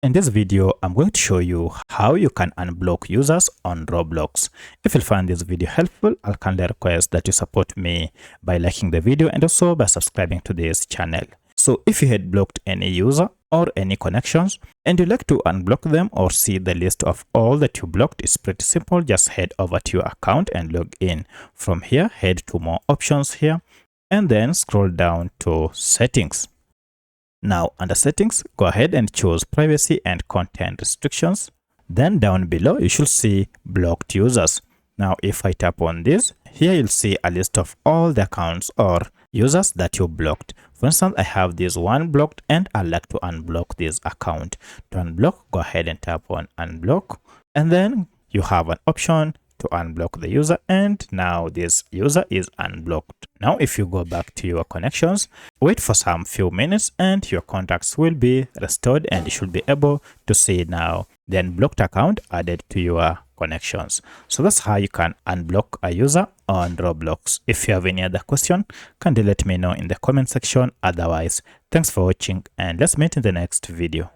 In this video, I'm going to show you how you can unblock users on Roblox. If you find this video helpful, I'll kindly request that you support me by liking the video and also by subscribing to this channel. So if you had blocked any user or any connections and you'd like to unblock them or see the list of all that you blocked, it's pretty simple. Just head over to your account and log in. From here, head to more options here and then scroll down to settings. Now under settings, go ahead and choose privacy and content restrictions. Then down below, you should see blocked users. Now if I tap on this, here you'll see a list of all the accounts or users that you blocked. For instance, I have this one blocked and I'd like to unblock this account. To unblock, go ahead and tap on unblock, and then you have an option to unblock the user, and now this user is unblocked. Now if you go back to your connections, wait for some few minutes and your contacts will be restored and you should be able to see now the unblocked account added to your connections. So that's how you can unblock a user on Roblox. If you have any other question, kindly let me know in the comment section. Otherwise, thanks for watching and let's meet in the next video.